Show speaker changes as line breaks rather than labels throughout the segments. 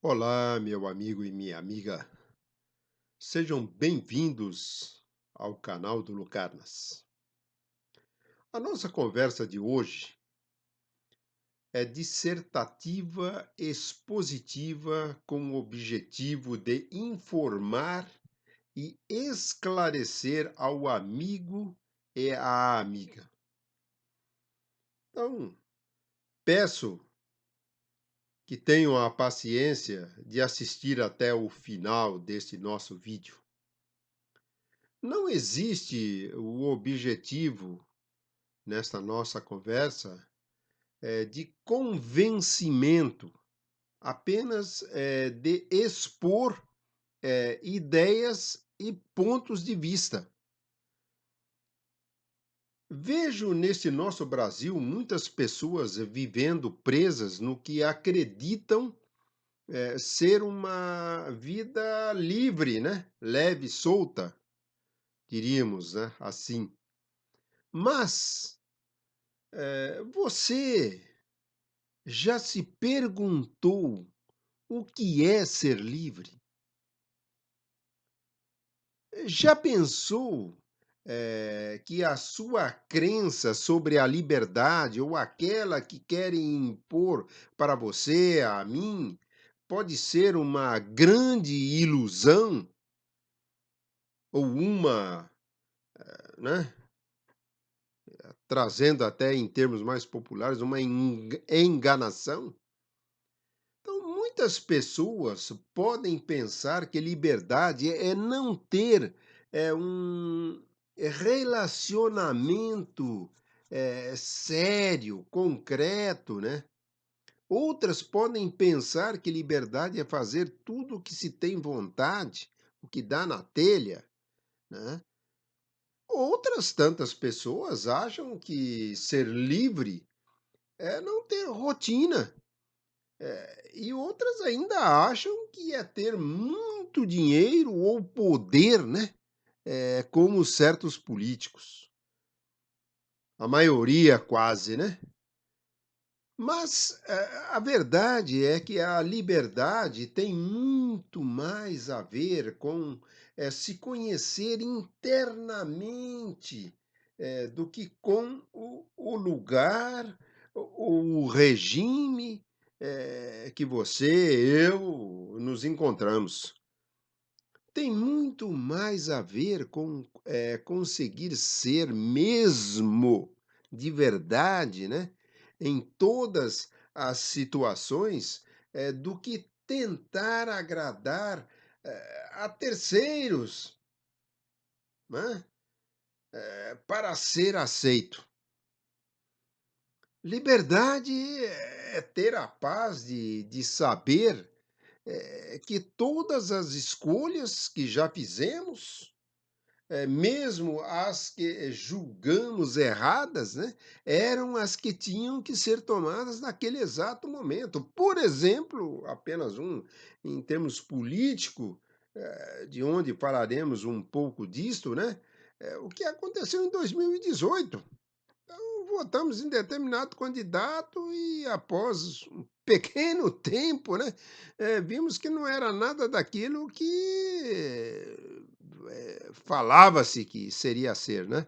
Olá, meu amigo e minha amiga. Sejam bem-vindos ao canal do Lucarnas. A nossa conversa de hoje é dissertativa expositiva com o objetivo de informar e esclarecer ao amigo e à amiga. Então, peço que tenham a paciência de assistir até o final deste nosso vídeo. Não existe o objetivo nesta nossa conversa de convencimento, apenas de expor ideias e pontos de vista. Vejo neste nosso Brasil muitas pessoas vivendo presas no que acreditam ser uma vida livre, né? Leve, solta, diríamos, né? Assim. Mas você já se perguntou o que é ser livre? Já pensou, que a sua crença sobre a liberdade ou aquela que querem impor para você, a mim, pode ser uma grande ilusão ou uma, né, trazendo até em termos mais populares, uma enganação? Então, muitas pessoas podem pensar que liberdade é não ter um relacionamento sério, concreto, né? Outras podem pensar que liberdade é fazer tudo o que se tem vontade, o que dá na telha, né? Outras tantas pessoas acham que ser livre é não ter rotina. E outras ainda acham que é ter muito dinheiro ou poder, né? Como certos políticos. A maioria quase, né? Mas a verdade é que a liberdade tem muito mais a ver com se conhecer internamente do que com o lugar, o regime que você, eu nos encontramos. Tem muito mais a ver com conseguir ser mesmo de verdade, né? Em todas as situações, do que tentar agradar a terceiros, né? Para ser aceito. Liberdade é ter a paz de saber que todas as escolhas que já fizemos, mesmo as que julgamos erradas, né, eram as que tinham que ser tomadas naquele exato momento. Por exemplo, apenas um, em termos político, de onde falaremos um pouco disto, né? O que aconteceu em 2018. Votamos em determinado candidato e após um pequeno tempo, né, vimos que não era nada daquilo que falava-se que seria ser, né.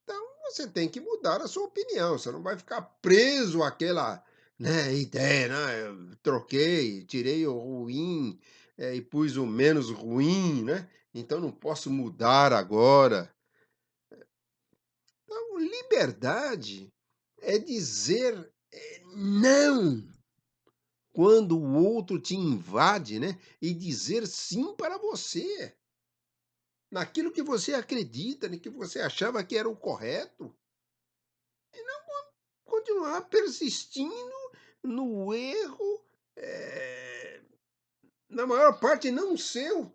Então você tem que mudar a sua opinião, você não vai ficar preso àquela, né, ideia, né, eu troquei, tirei o ruim, e pus o menos ruim, né, então não posso mudar agora. Então liberdade é dizer não quando o outro te invade, né? E dizer sim para você, naquilo que você acredita, no que você achava que era o correto, e não continuar persistindo no erro, eh, na maior parte não seu,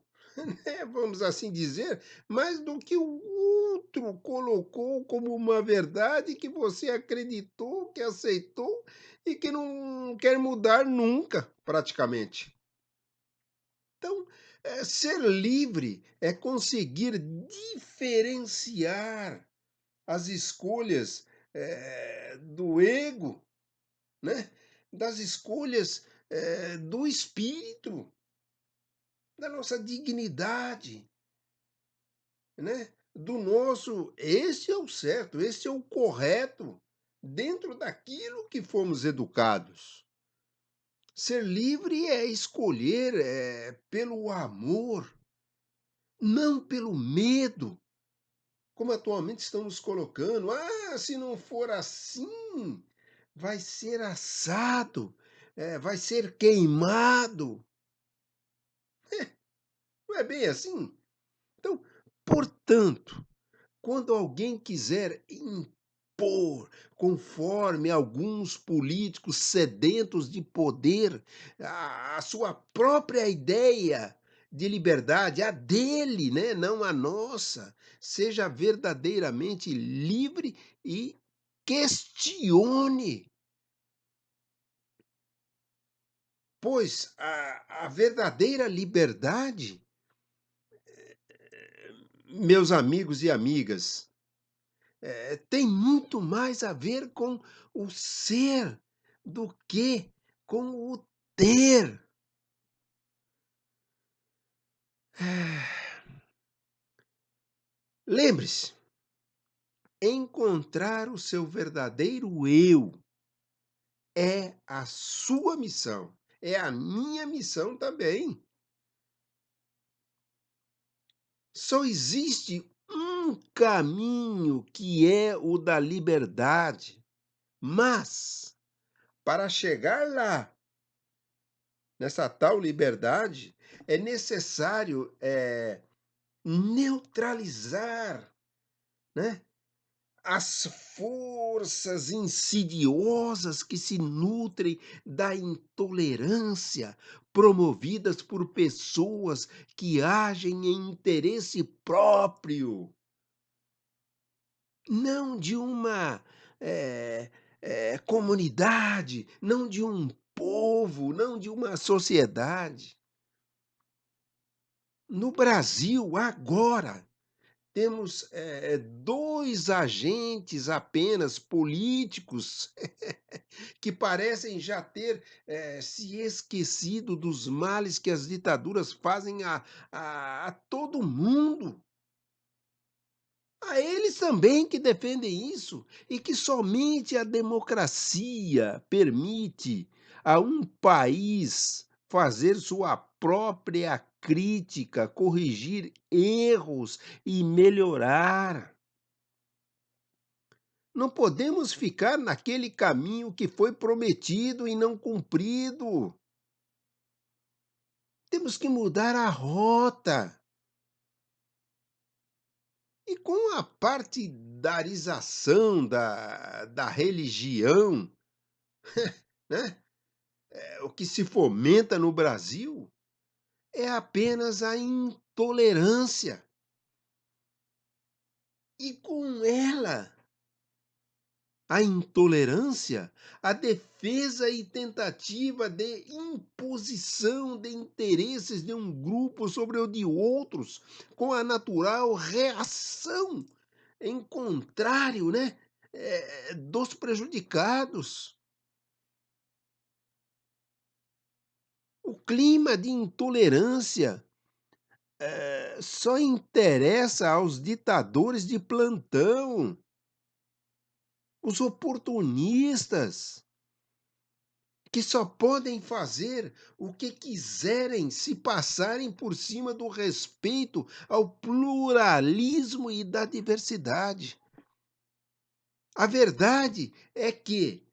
né, vamos assim dizer, mas do que o outro colocou como uma verdade que você acreditou, que aceitou e que não quer mudar nunca, praticamente. Então, ser livre é conseguir diferenciar as escolhas do ego, né, das escolhas do espírito, da nossa dignidade, né? Do nosso. Esse é o certo, esse é o correto, dentro daquilo que fomos educados. Ser livre é escolher pelo amor, não pelo medo, como atualmente estamos colocando. Ah, se não for assim, vai ser assado, vai ser queimado. Não é bem assim? Então, portanto, quando alguém quiser impor, conforme alguns políticos sedentos de poder, a sua própria ideia de liberdade, a dele, né, não a nossa, seja verdadeiramente livre e questione, pois a verdadeira liberdade, meus amigos e amigas, tem muito mais a ver com o ser do que com o ter. Lembre-se, encontrar o seu verdadeiro eu é a sua missão, é a minha missão também. Só existe um caminho que é o da liberdade, mas para chegar lá, nessa tal liberdade, é necessário neutralizar, né, as forças insidiosas que se nutrem da intolerância, promovidas por pessoas que agem em interesse próprio, não de uma eh, comunidade, não de um povo, não de uma sociedade. No Brasil, agora, temos 2 agentes apenas políticos que parecem já ter, se esquecido dos males que as ditaduras fazem a todo mundo. A eles também que defendem isso, e que somente a democracia permite a um país fazer sua própria crítica, corrigir erros e melhorar. Não podemos ficar naquele caminho que foi prometido e não cumprido. Temos que mudar a rota. E com a partidarização da religião, né, o que se fomenta no Brasil é apenas a intolerância. E com ela, a intolerância, a defesa e tentativa de imposição de interesses de um grupo sobre o de outros, com a natural reação em contrário, né, dos prejudicados. O clima de intolerância só interessa aos ditadores de plantão, os oportunistas, que só podem fazer o que quiserem se passarem por cima do respeito ao pluralismo e da diversidade. A verdade é que,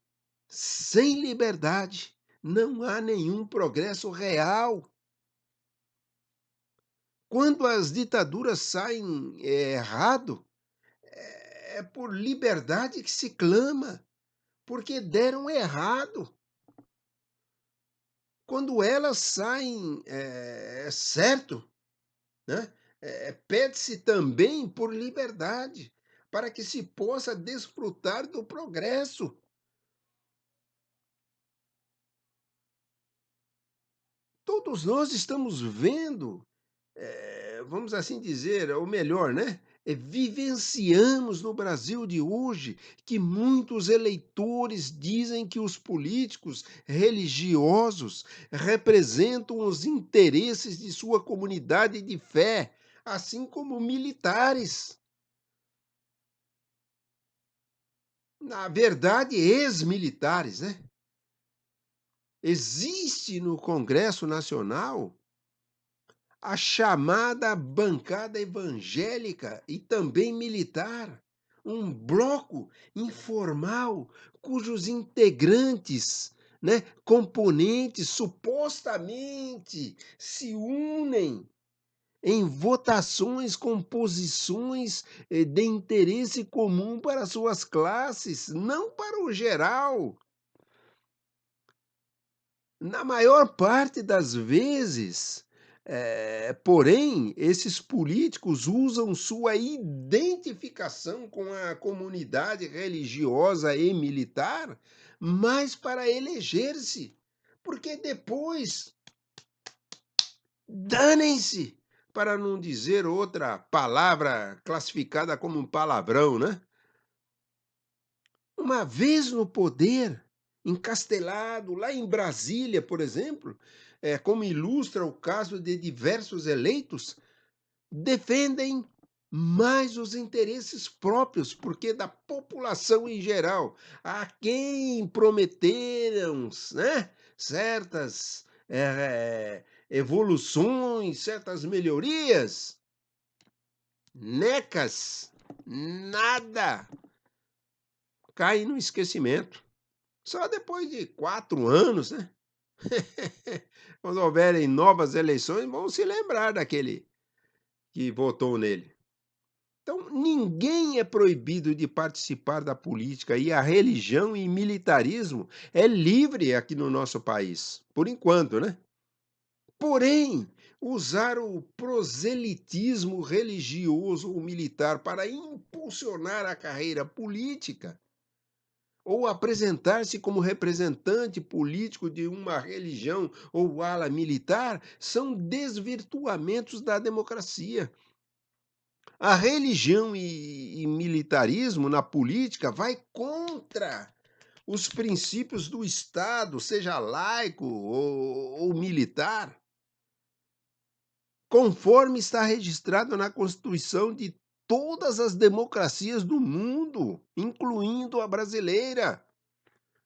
sem liberdade, não há nenhum progresso real. Quando as ditaduras saem errado, é por liberdade que se clama, porque deram errado. Quando elas saem certo, né, pede-se também por liberdade, para que se possa desfrutar do progresso. Todos nós estamos vendo, vamos assim dizer, ou melhor, né? vivenciamos no Brasil de hoje que muitos eleitores dizem que os políticos religiosos representam os interesses de sua comunidade de fé, assim como militares. Na verdade, ex-militares, né? Existe no Congresso Nacional a chamada bancada evangélica e também militar, um bloco informal cujos integrantes, né, componentes supostamente se unem em votações com posições de interesse comum para suas classes, não para o geral. Na maior parte das vezes, porém, esses políticos usam sua identificação com a comunidade religiosa e militar mais para eleger-se, porque depois danem-se, para não dizer outra palavra classificada como um palavrão, né? Uma vez no poder, encastelado lá em Brasília, por exemplo, como ilustra o caso de diversos eleitos, defendem mais os interesses próprios, porque da população em geral, a quem prometeram, né, certas evoluções, certas melhorias, necas, nada, cai no esquecimento. Só depois de 4 anos, né? Quando houverem novas eleições, vão se lembrar daquele que votou nele. Então, ninguém é proibido de participar da política e a religião e militarismo é livre aqui no nosso país, por enquanto, né? Porém, usar o proselitismo religioso ou militar para impulsionar a carreira política ou apresentar-se como representante político de uma religião ou ala militar são desvirtuamentos da democracia. A religião e militarismo na política vai contra os princípios do Estado, seja laico ou militar, conforme está registrado na Constituição de todas as democracias do mundo, incluindo a brasileira.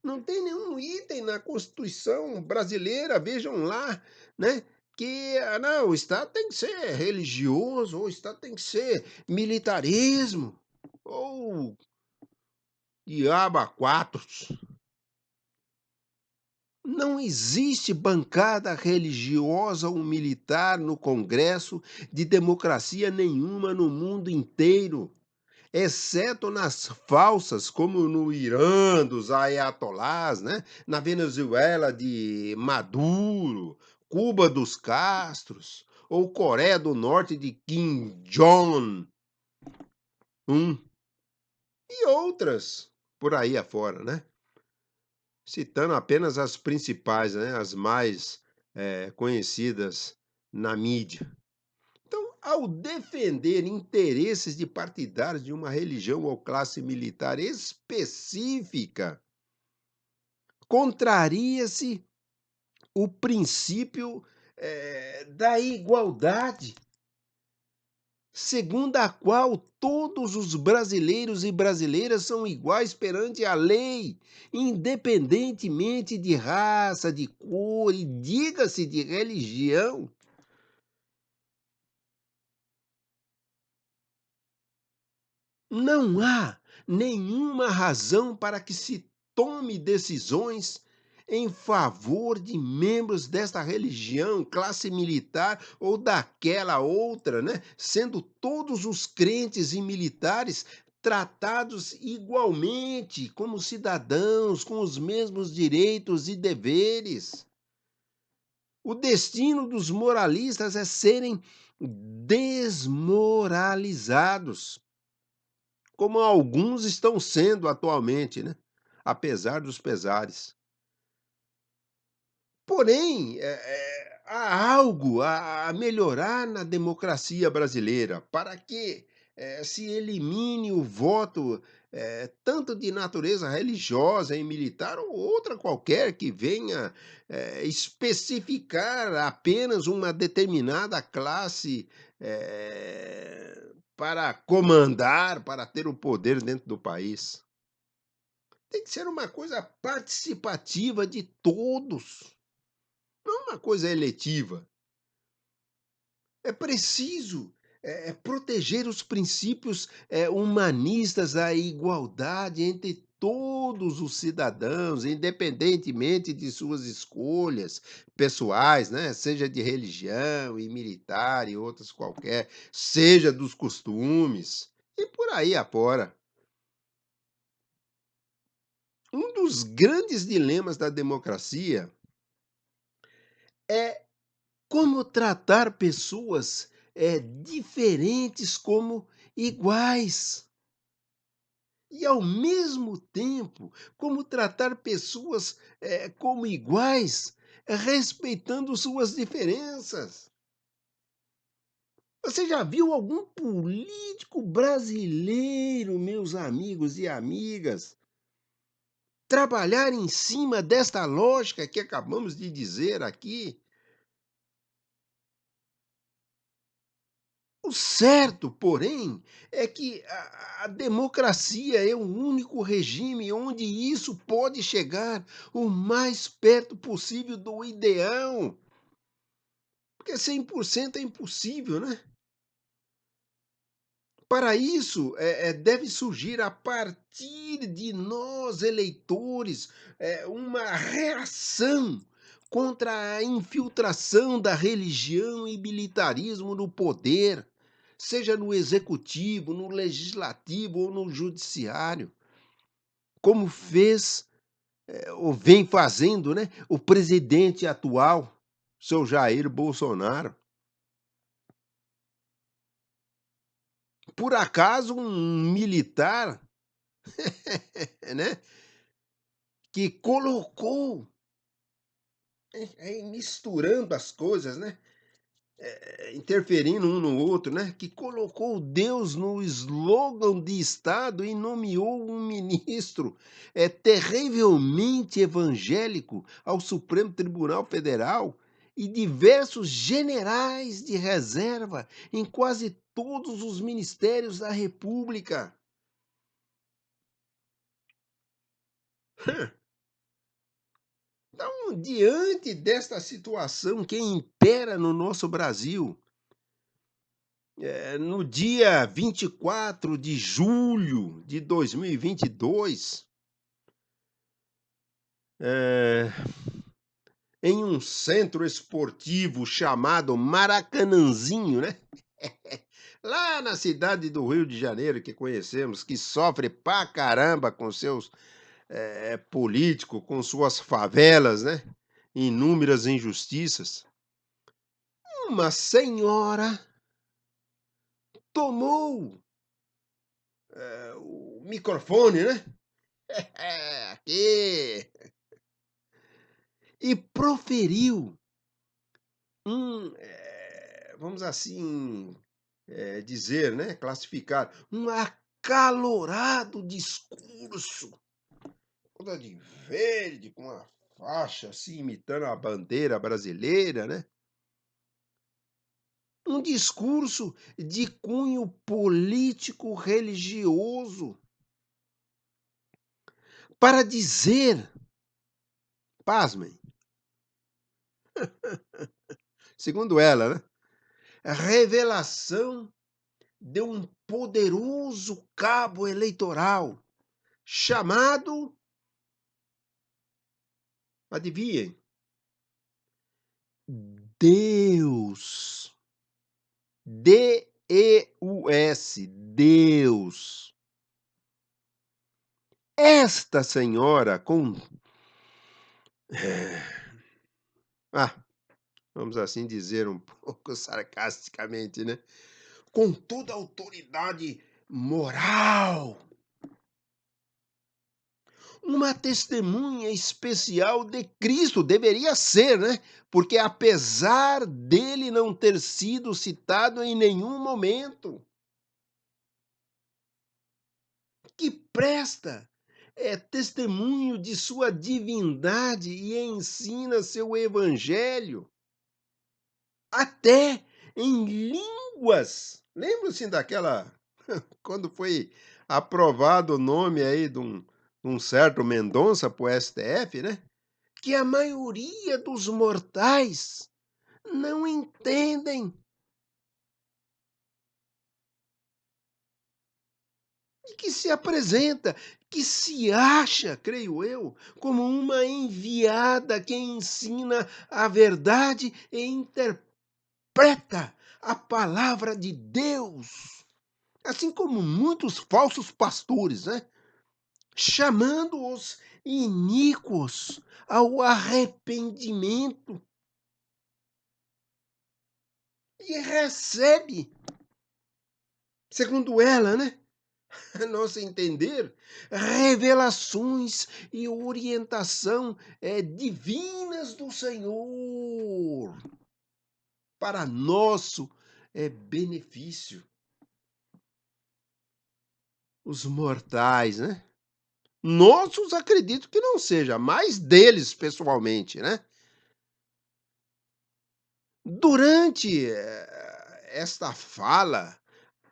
Não tem nenhum item na Constituição brasileira, vejam lá, né? Que não, o Estado tem que ser religioso, ou o Estado tem que ser militarismo, ou diabo a quatros. Não existe bancada religiosa ou militar no Congresso de democracia nenhuma no mundo inteiro, exceto nas falsas, como no Irã dos ayatolás, né? Na Venezuela de Maduro, Cuba dos Castros, ou Coreia do Norte de Kim Jong-un e outras por aí afora, né? Citando apenas as principais, né? As mais conhecidas na mídia. Então, ao defender interesses de partidários de uma religião ou classe militar específica, contraria-se o princípio da igualdade, segundo a qual todos os brasileiros e brasileiras são iguais perante a lei, independentemente de raça, de cor e diga-se de religião. Não há nenhuma razão para que se tome decisões em favor de membros desta religião, classe militar ou daquela outra, né? Sendo todos os crentes e militares tratados igualmente como cidadãos, com os mesmos direitos e deveres. O destino dos moralistas é serem desmoralizados, como alguns estão sendo atualmente, né? Apesar dos pesares. Porém, há algo a melhorar na democracia brasileira para que se elimine o voto, tanto de natureza religiosa e militar ou outra qualquer que venha, especificar apenas uma determinada classe, para comandar, para ter o poder dentro do país. Tem que ser uma coisa participativa de todos, não uma coisa eletiva. É preciso, proteger os princípios, humanistas da igualdade entre todos os cidadãos, independentemente de suas escolhas pessoais, né, seja de religião e militar e outras qualquer, seja dos costumes, e por aí afora. Um dos grandes dilemas da democracia é como tratar pessoas, diferentes como iguais. E ao mesmo tempo, como tratar pessoas, como iguais, respeitando suas diferenças. Você já viu algum político brasileiro, meus amigos e amigas, trabalhar em cima desta lógica que acabamos de dizer aqui? O certo, porém, é que a democracia é o único regime onde isso pode chegar o mais perto possível do ideal, porque 100% é impossível, né? Para isso, deve surgir a partir de nós, eleitores, uma reação contra a infiltração da religião e militarismo no poder, seja no executivo, no legislativo ou no judiciário, como fez, ou vem fazendo, né, o presidente atual, seu Jair Bolsonaro. Por acaso, um militar, né, que colocou, misturando as coisas, né? Interferindo um no outro, né? Que colocou Deus no slogan de Estado e nomeou um ministro terrivelmente evangélico ao Supremo Tribunal Federal e diversos generais de reserva em quase todos os ministérios da República. Então, diante desta situação que impera no nosso Brasil, no dia 24 de julho de 2022, eh, em um centro esportivo chamado Maracanãzinho, né? Lá na cidade do Rio de Janeiro, que conhecemos, que sofre pra caramba com seus políticos, com suas favelas, né? Inúmeras injustiças. Uma senhora tomou o microfone, né? Aqui. E proferiu um, vamos assim dizer, né? Classificar, um acalorado discurso, toda de verde, com uma faixa assim, imitando a bandeira brasileira, né? Um discurso de cunho político religioso para dizer, pasmem, segundo ela, né? A revelação de um poderoso cabo eleitoral chamado, adivinhem, Deus. Deus, Deus. Esta senhora com, ah, vamos assim dizer um pouco sarcasticamente, né, com toda a autoridade moral, uma testemunha especial de Cristo, deveria ser, né, porque apesar dele não ter sido citado em nenhum momento, presta testemunho de sua divindade e ensina seu evangelho, até em línguas. Lembra-se daquela quando foi aprovado o nome aí de um certo Mendonça para o STF, né? Que a maioria dos mortais não entendem e que se apresenta, que se acha, creio eu, como uma enviada que ensina a verdade e interpreta a palavra de Deus. Assim como muitos falsos pastores, né? Chamando os iníquos ao arrependimento e recebe, segundo ela, né? A nosso entender, revelações e orientação divinas do Senhor para nosso benefício. Os mortais, né? Nossos acredito que não seja, mas deles pessoalmente, né? Durante esta fala,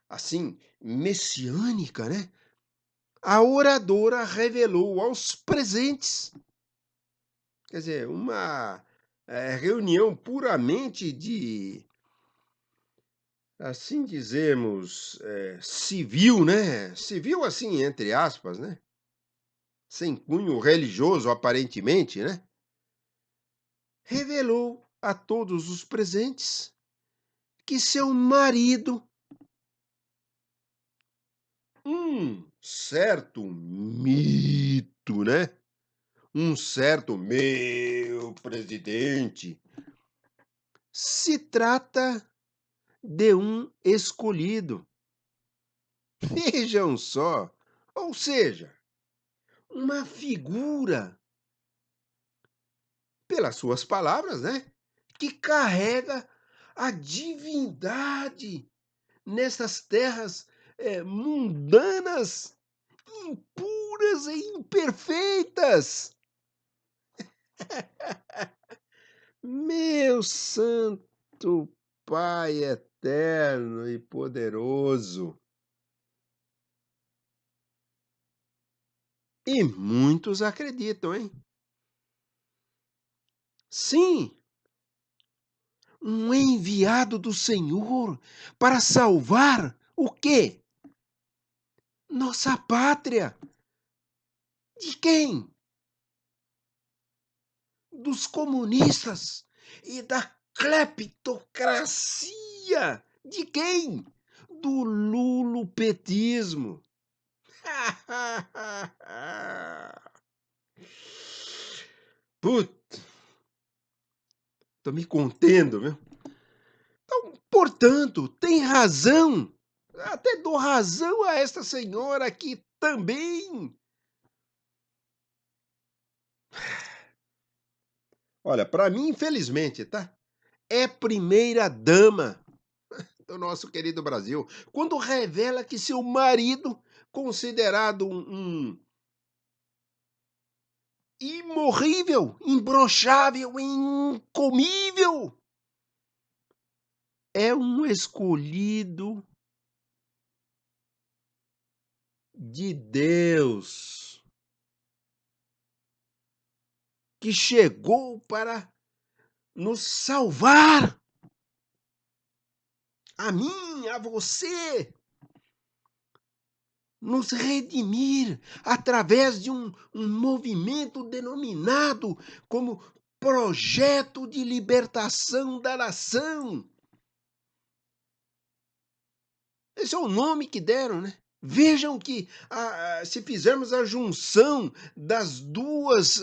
assim, messiânica, né? A oradora revelou aos presentes, quer dizer, uma reunião puramente de, assim dizemos, civil, né? Civil, assim, entre aspas, né? Sem cunho religioso, aparentemente, né? Revelou a todos os presentes que seu marido, um certo mito, né? Um certo meu presidente, se trata de um escolhido. Vejam só, ou seja, uma figura, pelas suas palavras, né? Que carrega a divindade nessas terras mundanas, impuras e imperfeitas. Meu Santo Pai eterno e poderoso. E muitos acreditam, hein? Sim, um enviado do Senhor para salvar o quê? Nossa pátria. De quem? Dos comunistas e da cleptocracia. De quem? Do lulopetismo. Putz, tô me contendo, viu? Portanto, tem razão. Até dou razão a esta senhora aqui também. Olha, para mim, infelizmente, tá? É primeira dama do nosso querido Brasil, quando revela que seu marido, considerado um imorrível, imbrochável, incomível, é um escolhido de Deus que chegou para nos salvar, a mim, a você, nos redimir através de um movimento denominado como Projeto de Libertação da Nação. Esse é o nome que deram, né? Vejam que se fizermos a junção das duas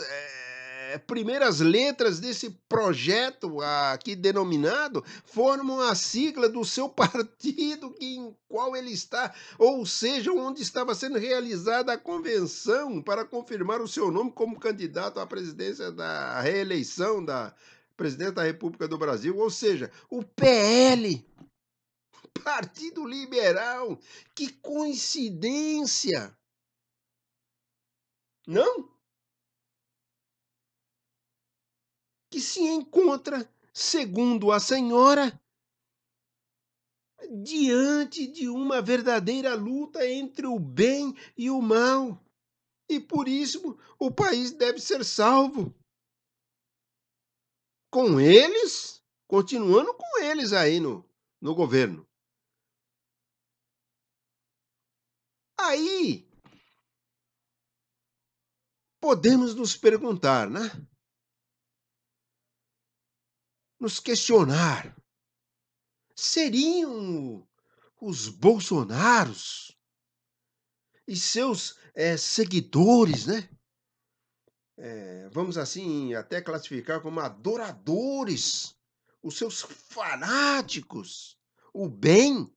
primeiras letras desse projeto aqui denominado, formam a sigla do seu partido em qual ele está, ou seja, onde estava sendo realizada a convenção para confirmar o seu nome como candidato à presidência da reeleição da presidente da República do Brasil, ou seja, o PL. Partido Liberal, que coincidência! não? Que se encontra, segundo a senhora, diante de uma verdadeira luta entre o bem e o mal. E por isso o país deve ser salvo. Com eles, continuando com eles aí no governo. Aí podemos nos perguntar, né? Nos questionar. Seriam os bolsonaros e seus seguidores, né? Vamos assim até classificar como adoradores, os seus fanáticos, o bem,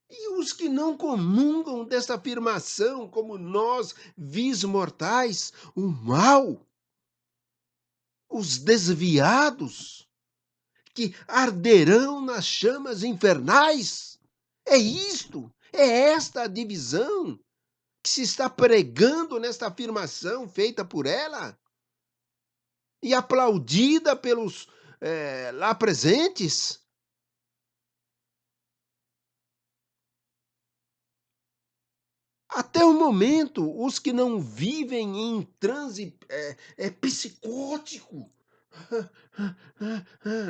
e os que não comungam desta afirmação, como nós, vis mortais, o mal, os desviados, que arderão nas chamas infernais. É isto, é esta a divisão que se está pregando nesta afirmação feita por ela e aplaudida pelos lá presentes. Até o momento, os que não vivem em transe psicótico,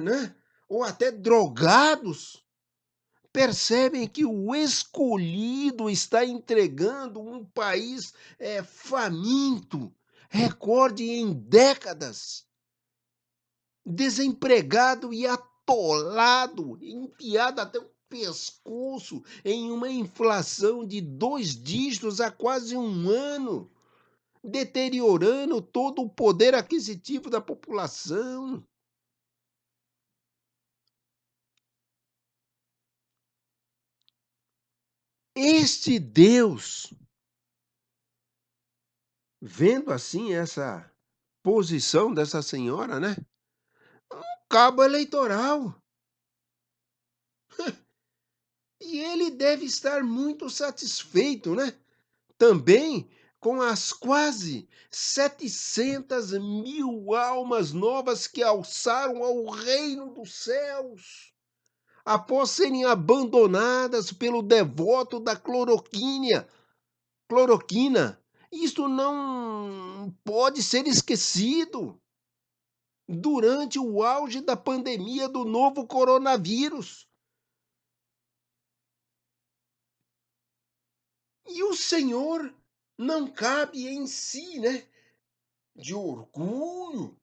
né? Ou até drogados, percebem que o escolhido está entregando um país faminto, recorde em décadas, desempregado e atolado, enfiado até o pescoço em uma inflação de 2 dígitos há quase um ano, deteriorando todo o poder aquisitivo da população. Este Deus, vendo assim essa posição dessa senhora, né? Cabo eleitoral. E ele deve estar muito satisfeito, né? Também com as quase 700.000 almas novas que alçaram ao reino dos céus, após serem abandonadas pelo devoto da cloroquina. Isto não pode ser esquecido durante o auge da pandemia do novo coronavírus. E o Senhor não cabe em si, né, de orgulho,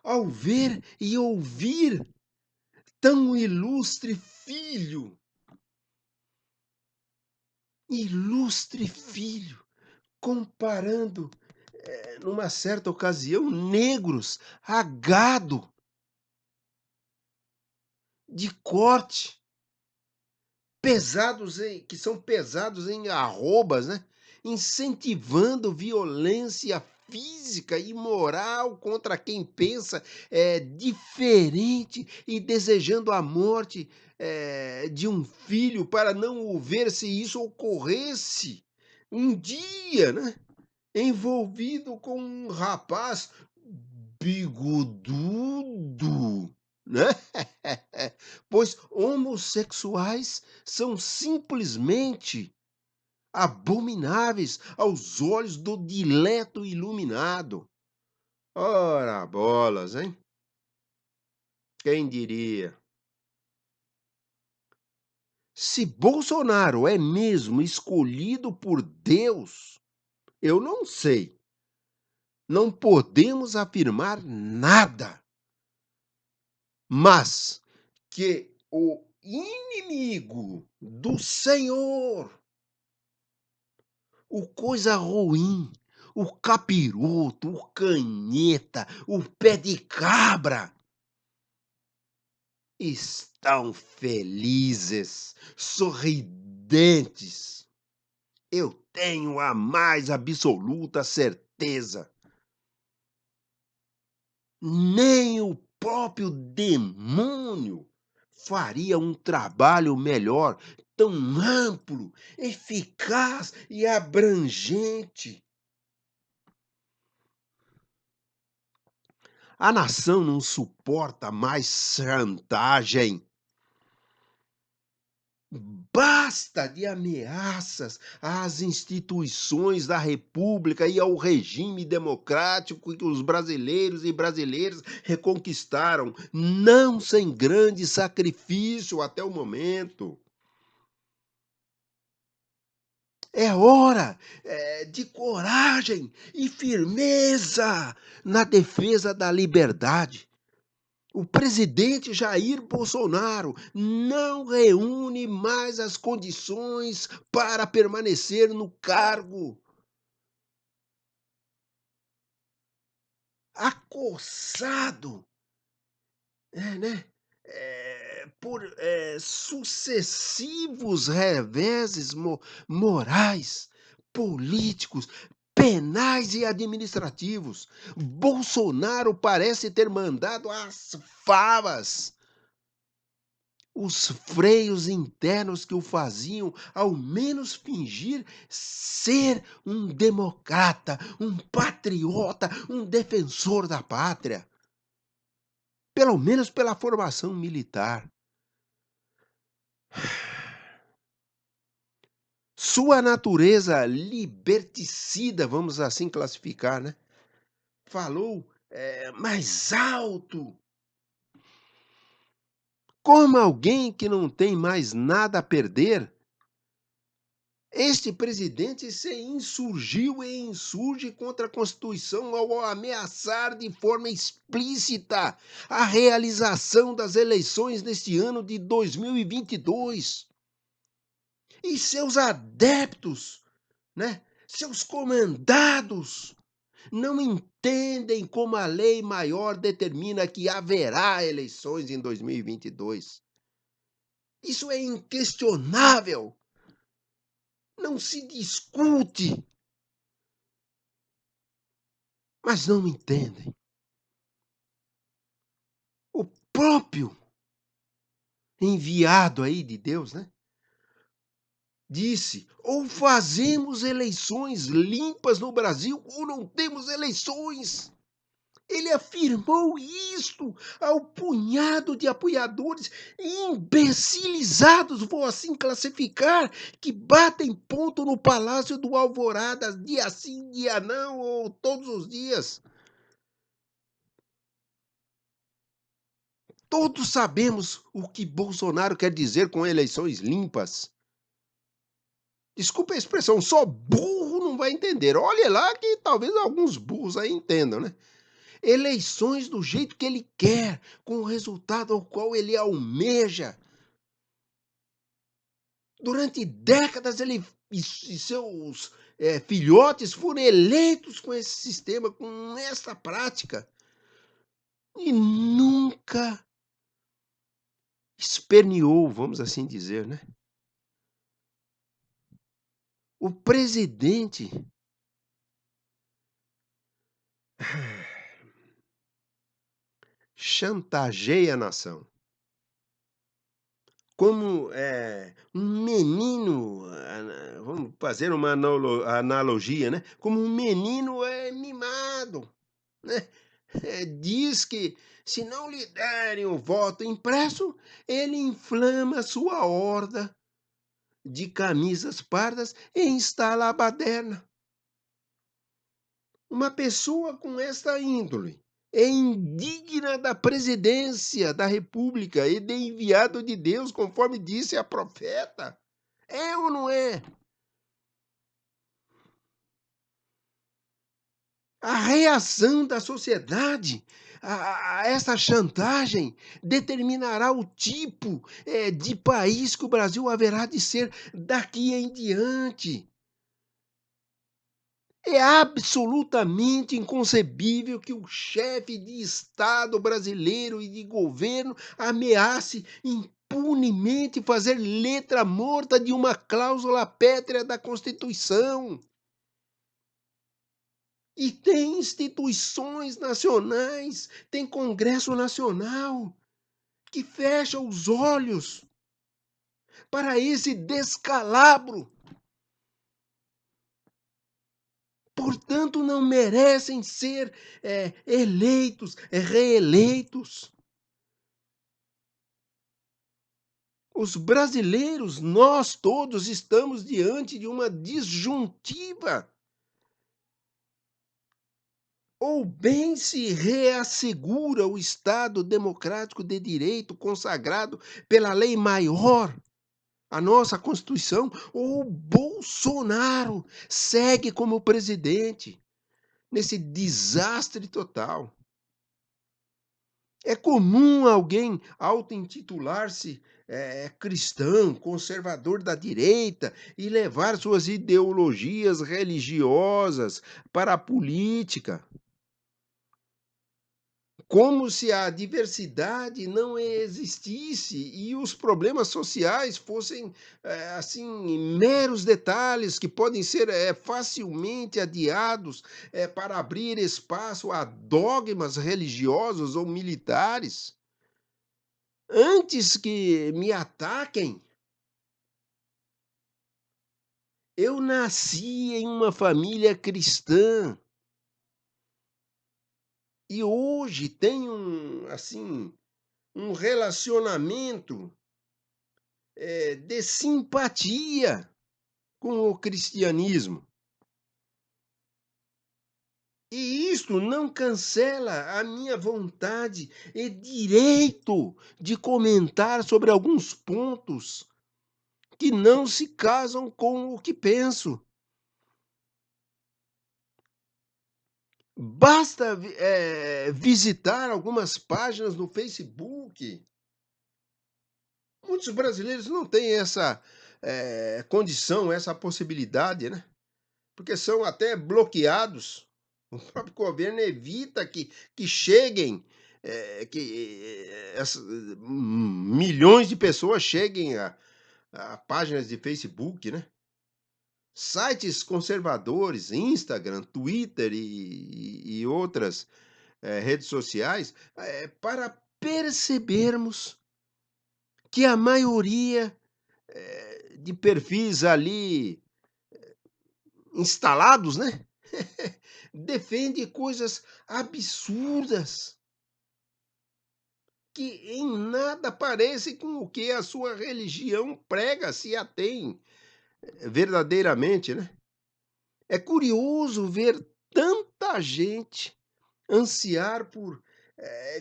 ao ver e ouvir tão ilustre filho, comparando, numa certa ocasião, negros a gado de corte, que são pesados em arrobas, né? Incentivando violência física e moral contra quem pensa diferente e desejando a morte de um filho para não ver se isso ocorresse um dia, né? Envolvido com um rapaz bigodudo, né? Pois homossexuais são simplesmente abomináveis aos olhos do dileto iluminado. Ora bolas, hein? Quem diria? Se Bolsonaro é mesmo escolhido por Deus, eu não sei. Não podemos afirmar nada. Mas que o inimigo do Senhor, o coisa ruim, o capiroto, o canheta, o pé de cabra, estão felizes, sorridentes. Eu tenho a mais absoluta certeza. Nem o próprio demônio faria um trabalho melhor, tão amplo, eficaz e abrangente A nação não suporta mais chantagem. Basta de ameaças às instituições da república e ao regime democrático que os brasileiros e brasileiras reconquistaram, não sem grande sacrifício até o momento. É hora, de coragem e firmeza na defesa da liberdade. O presidente Jair Bolsonaro não reúne mais as condições para permanecer no cargo. Acossado, né, por sucessivos reveses morais, políticos, penais e administrativos. Bolsonaro parece ter mandado as favas. Os freios internos que o faziam, ao menos, fingir ser um democrata, um patriota, um defensor da pátria. Pelo menos pela formação militar. Sua natureza liberticida, vamos assim classificar, né? Falou mais alto. Como alguém que não tem mais nada a perder. Este presidente se insurgiu e insurge contra a Constituição ao ameaçar de forma explícita a realização das eleições neste ano de 2022. E seus adeptos, né, seus comandados, não entendem como a lei maior determina que haverá eleições em 2022. Isso é inquestionável. Não se discute. Mas não entendem. O próprio enviado aí de Deus, né? Disse: ou fazemos eleições limpas no Brasil, ou não temos eleições. Ele afirmou isto ao punhado de apoiadores imbecilizados, vou assim classificar, que batem ponto no Palácio do Alvorada, dia sim, dia não, ou todos os dias. Todos sabemos o que Bolsonaro quer dizer com eleições limpas. Desculpa a expressão, só burro não vai entender. Olha lá que talvez alguns burros aí entendam, né? Eleições do jeito que ele quer, com o resultado ao qual ele almeja. Durante décadas ele e seus filhotes foram eleitos com esse sistema, com essa prática. E nunca esperneou, vamos assim dizer, né? O presidente chantageia a nação. Como um menino, vamos fazer uma analogia, né? Como um menino é mimado, né? Diz que se não lhe derem o voto impresso, ele inflama sua horda de camisas pardas e instala a baderna. Uma pessoa com esta índole é indigna da presidência da República e de enviado de Deus, conforme disse a profeta. É ou não é? A reação da sociedade a essa chantagem determinará o tipo de país que o Brasil haverá de ser daqui em diante. É absolutamente inconcebível que o chefe de Estado brasileiro e de governo ameace impunemente fazer letra morta de uma cláusula pétrea da Constituição. E tem instituições nacionais, tem Congresso Nacional, que fecha os olhos para esse descalabro. portanto, não merecem ser eleitos, reeleitos. Os brasileiros, nós todos estamos diante de uma disjuntiva. Ou bem se reassegura o Estado democrático de direito consagrado pela lei maior, a nossa Constituição, ou Bolsonaro segue como presidente nesse desastre total. É comum alguém auto-intitular-se cristão, conservador da direita e levar suas ideologias religiosas para a política, como se a diversidade não existisse e os problemas sociais fossem assim meros detalhes que podem ser facilmente adiados para abrir espaço a dogmas religiosos ou militares. Antes que me ataquem, eu nasci em uma família cristã e hoje tenho assim um relacionamento de simpatia com o cristianismo. E isto não cancela a minha vontade e direito de comentar sobre alguns pontos que não se casam com o que penso. Basta visitar algumas páginas no Facebook. Muitos brasileiros não têm essa condição, essa possibilidade, né? Porque são até bloqueados. O próprio governo evita que cheguem, milhões de pessoas cheguem a páginas de Facebook, né? Sites conservadores, Instagram, Twitter e outras redes sociais, para percebermos que a maioria de perfis ali instalados, né? Defende coisas absurdas que em nada parecem com o que a sua religião prega, se a tem verdadeiramente, né? É curioso ver tanta gente ansiar por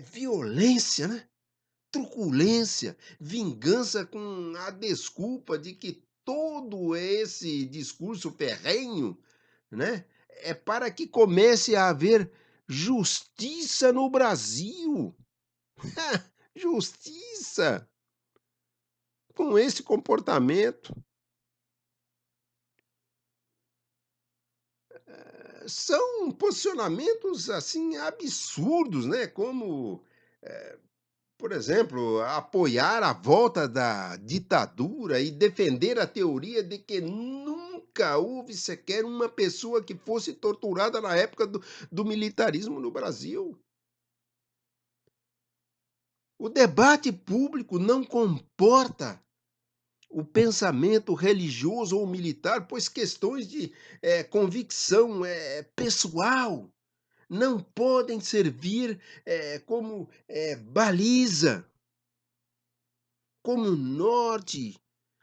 violência, né? Truculência, vingança com a desculpa de que todo esse discurso ferrenho, né, é para que comece a haver justiça no Brasil. Justiça com esse comportamento. São posicionamentos assim absurdos, né? Como por exemplo, apoiar a volta da ditadura e defender a teoria de que nunca houve sequer uma pessoa que fosse torturada na época do militarismo no Brasil. O debate público não comporta o pensamento religioso ou militar, pois questões de convicção pessoal não podem servir como baliza, como norte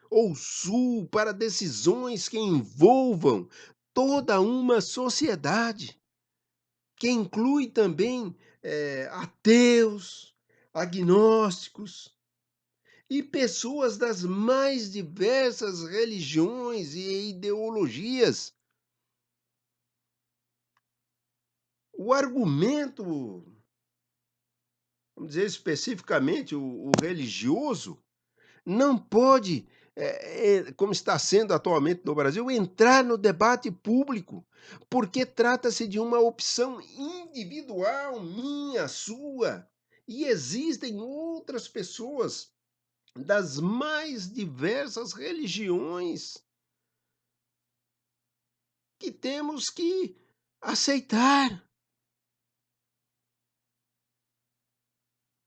ou sul para decisões que envolvam toda uma sociedade, que inclui também ateus, agnósticos e pessoas das mais diversas religiões e ideologias. O argumento, vamos dizer especificamente o religioso, não pode, como está sendo atualmente no Brasil, entrar no debate público, porque trata-se de uma opção individual, minha, sua, e existem outras pessoas das mais diversas religiões que temos que aceitar,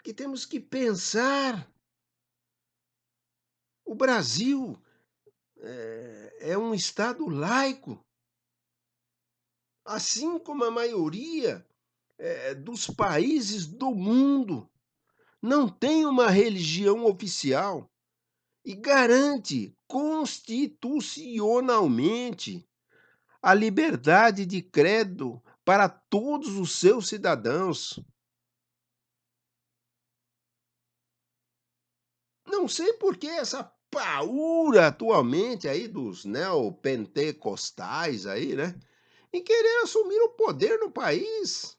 que temos que pensar. O Brasil é um Estado laico. assim como a maioria dos países do mundo não tem uma religião oficial e garante constitucionalmente a liberdade de credo para todos os seus cidadãos. Não sei por que essa paura atualmente aí dos neopentecostais aí, né, em querer assumir o poder no país.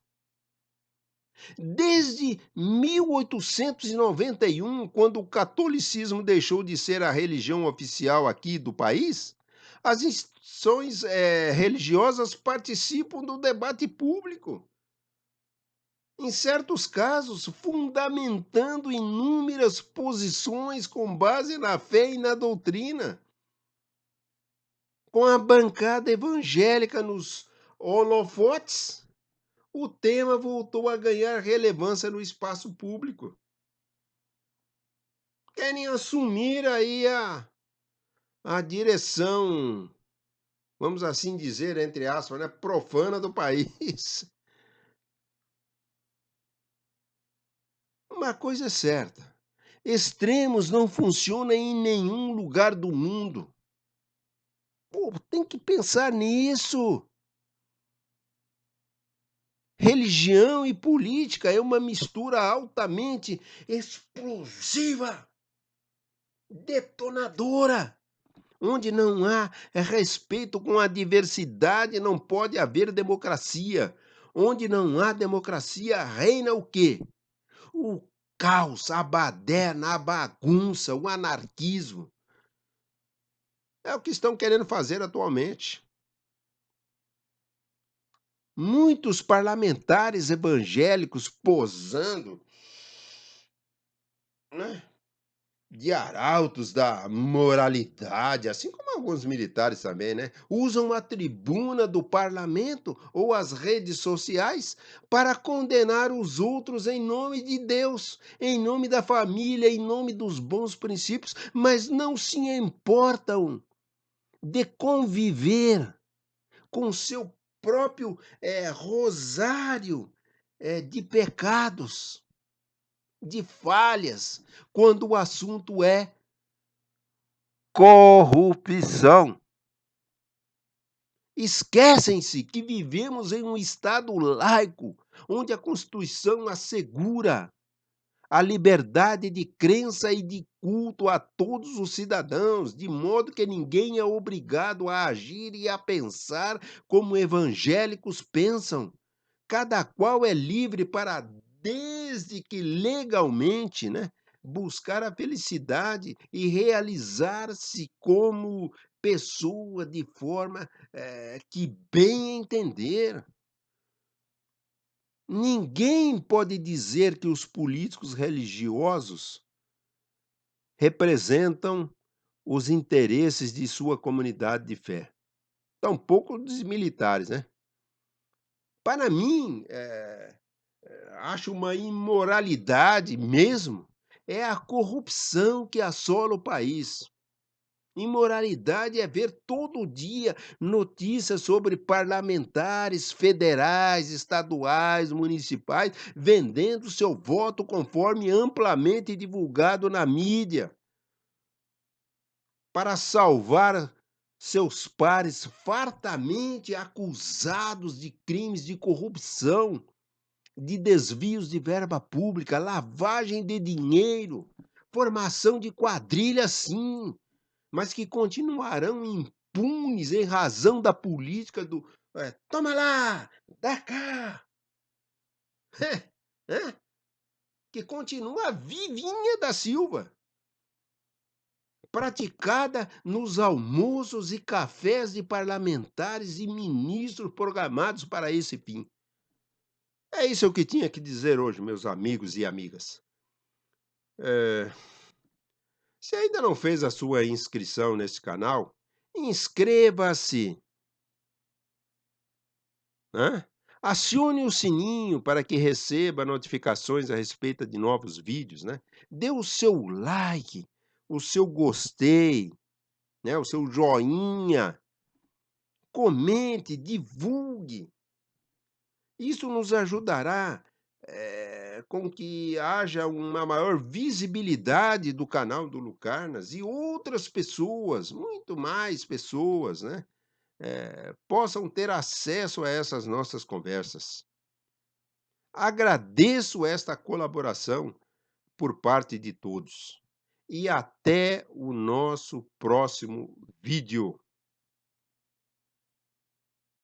Desde 1891, quando o catolicismo deixou de ser a religião oficial aqui do país, as instituições religiosas participam do debate público, em certos casos, fundamentando inúmeras posições com base na fé e na doutrina. Com a bancada evangélica nos holofotes, o tema voltou a ganhar relevância no espaço público. Querem assumir aí a direção, vamos assim dizer, entre aspas, né, profana do país. Uma coisa é certa: extremos não funcionam em nenhum lugar do mundo. Pô, tem que pensar nisso. Religião e política é uma mistura altamente explosiva, detonadora. Onde não há respeito com a diversidade, não pode haver democracia. Onde não há democracia, reina o quê? O caos, a baderna, a bagunça, o anarquismo. É o que estão querendo fazer atualmente. Muitos parlamentares evangélicos posando, né, de arautos da moralidade, assim como alguns militares também, né? Usam a tribuna do parlamento ou as redes sociais para condenar os outros em nome de Deus, em nome da família, em nome dos bons princípios, mas não se importam de conviver com seu próprio rosário de pecados, de falhas, quando o assunto é corrupção. Esquecem-se que vivemos em um Estado laico, onde a Constituição assegura a liberdade de crença e de culto a todos os cidadãos, de modo que ninguém é obrigado a agir e a pensar como evangélicos pensam. Cada qual é livre para, desde que legalmente, né, buscar a felicidade e realizar-se como pessoa de forma que bem entender. Ninguém pode dizer que os políticos religiosos representam os interesses de sua comunidade de fé. Tampouco dos militares, né? Para mim, acho uma imoralidade mesmo, é a corrupção que assola o país. Imoralidade é ver todo dia notícias sobre parlamentares federais, estaduais, municipais, vendendo seu voto conforme amplamente divulgado na mídia, para salvar seus pares fartamente acusados de crimes de corrupção, de desvios de verba pública, lavagem de dinheiro, formação de quadrilha, sim, mas que continuarão impunes em razão da política do toma lá, dá cá, que continua vivinha da Silva, praticada nos almoços e cafés de parlamentares e ministros programados para esse fim. É isso que eu tinha que dizer hoje, meus amigos e amigas. Eh, Se ainda não fez a sua inscrição nesse canal, inscreva-se, né? Acione o sininho para que receba notificações a respeito de novos vídeos, né? Dê o seu like, o seu gostei, né? O seu joinha, comente, divulgue. Isso nos ajudará, com que haja uma maior visibilidade do canal do Lucarnas e outras pessoas, muito mais pessoas, né, possam ter acesso a essas nossas conversas. Agradeço esta colaboração por parte de todos. E até o nosso próximo vídeo.